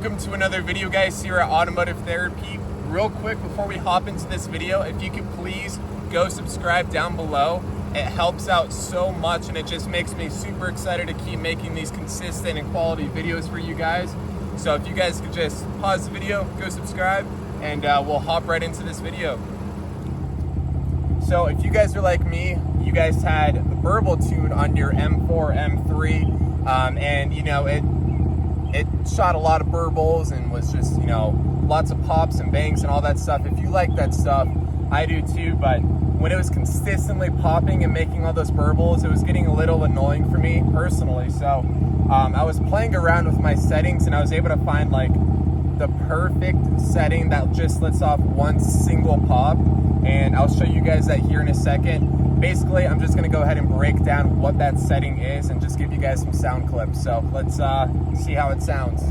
Welcome to another video, guys, here at Automotive Therapy. Real quick before we hop into this video, if you could please go subscribe down below. It helps out so much and it just makes me super excited to keep making these consistent and quality videos for you guys. So if you guys could just pause the video, go subscribe, and we'll hop right into this video. So if you guys are like me, you guys had the BURBLE tune on your M4, M3, and you know, it shot a lot of burbles and was just, you know, lots of pops and bangs and all that stuff. If you like that stuff, I do too, but when it was consistently popping and making all those burbles, it was getting a little annoying for me personally. So I was playing around with my settings and I was able to find like the perfect setting that just lets off one single pop, and I'll show you guys that here in a second. Basically, I'm just gonna go ahead and break down what that setting is and just give you guys some sound clips. So let's see how it sounds.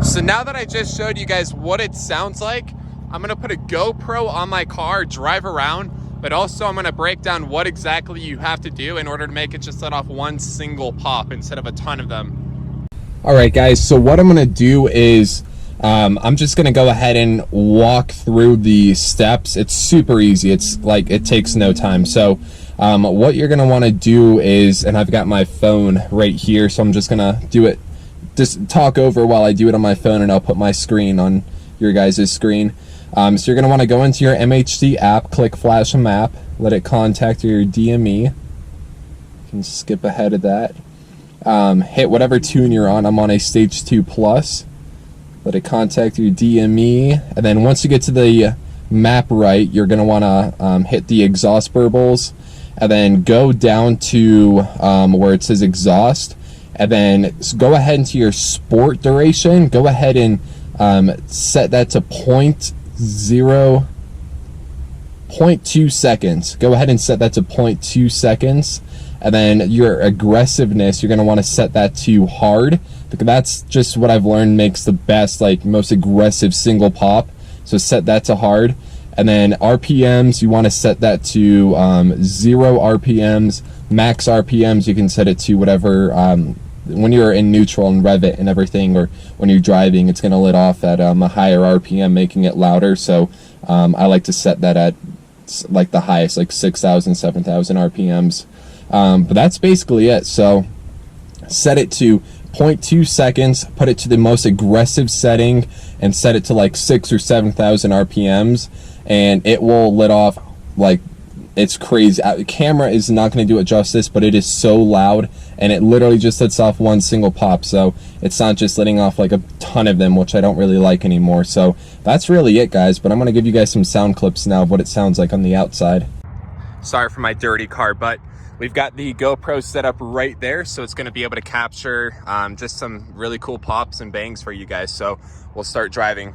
So now that I just showed you guys what it sounds like, I'm gonna put a GoPro on my car, drive around, but also I'm gonna break down what exactly you have to do in order to make it just let off one single pop instead of a ton of them. All right, guys, so what I'm gonna do is I'm just gonna go ahead and walk through the steps. It's super easy. It's like, it takes no time. So what you're gonna wanna do is, and I've got my phone right here, so I'm just gonna do it, just talk over while I do it on my phone, and I'll put my screen on your guys' screen. So you're going to want to go into your MHD app, click flash a map, let it contact your DME. You can skip ahead of that. Hit whatever tune you're on. I'm on a stage 2 plus. Let it contact your DME. And then once you get to the map right, you're going to want to hit the exhaust burbles. And then go down to where it says exhaust. And then go ahead into your sport duration. Go ahead and set that to 0.2 seconds. Go ahead and set that to 0.2 seconds. And then your aggressiveness, you're going to want to set that to hard, because that's just what I've learned makes the best, like most aggressive single pop. So set that to hard. And then RPMs, you want to set that to 0 RPMs. Max RPMs, you can set it to whatever, when you're in neutral and rev it and everything, or when you're driving, it's going to let off at a higher RPM, making it louder. So I like to set that at like the highest, like 6,000, 7,000 RPMs. But that's basically it. So set it to 0.2 seconds, put it to the most aggressive setting, and set it to like 6,000 or 7,000 RPMs, and it will let off like, it's crazy. The camera is not going to do it justice, but it is so loud, and it literally just lets off one single pop. So it's not just letting off like a ton of them, which I don't really like anymore. So that's really it, guys. But I'm going to give you guys some sound clips now of what it sounds like on the outside. Sorry for my dirty car, but we've got the GoPro set up right there, so it's going to be able to capture just some really cool pops and bangs for you guys. So we'll start driving.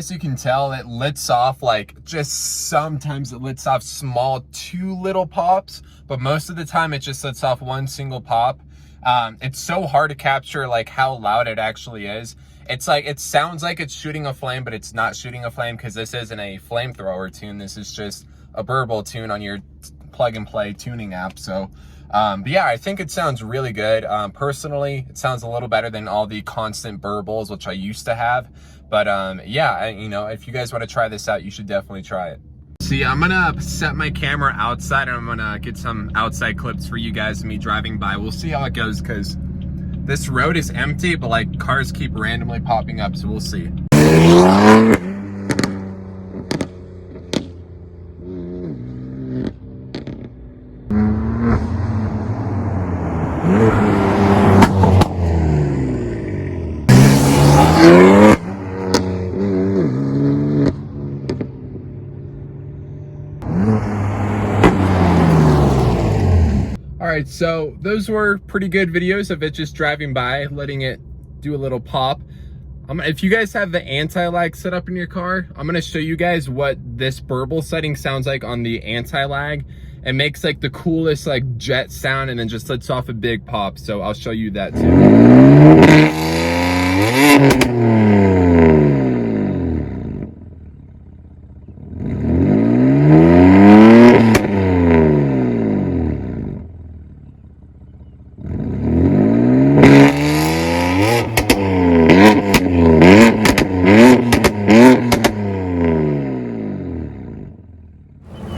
as you can tell, it lets off like, just sometimes it lets off small 2 little pops, but most of the time it just lets off 1 single pop. It's so hard to capture like how loud it actually is. It's like, it sounds like it's shooting a flame, but it's not shooting a flame because this isn't a flamethrower tune. This is just a BURBLE tune on your plug and play tuning app. So but yeah, I think it sounds really good. Personally, it sounds a little better than all the constant burbles, which I used to have. But yeah, you know, if you guys want to try this out, you should definitely try it. See, I'm gonna set my camera outside and I'm gonna get some outside clips for you guys of me driving by. We'll see how it goes because this road is empty, but like cars keep randomly popping up, so we'll see. Alright, so those were pretty good videos of it just driving by, letting it do a little pop. If you guys have the anti-lag set up in your car, I'm going to show you guys what this BURBLE setting sounds like on the anti-lag. It makes like the coolest like jet sound and then just lets off a big pop, so I'll show you that too.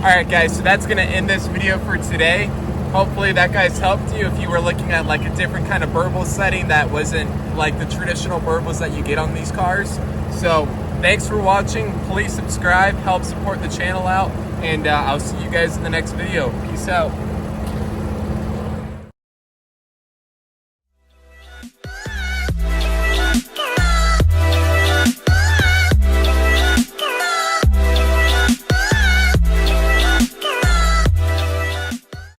Alright guys, so that's going to end this video for today. Hopefully that guys helped you if you were looking at like a different kind of BURBLE setting that wasn't like the traditional BURBLEs that you get on these cars. So thanks for watching. Please subscribe, help support the channel out, and I'll see you guys in the next video. Peace out.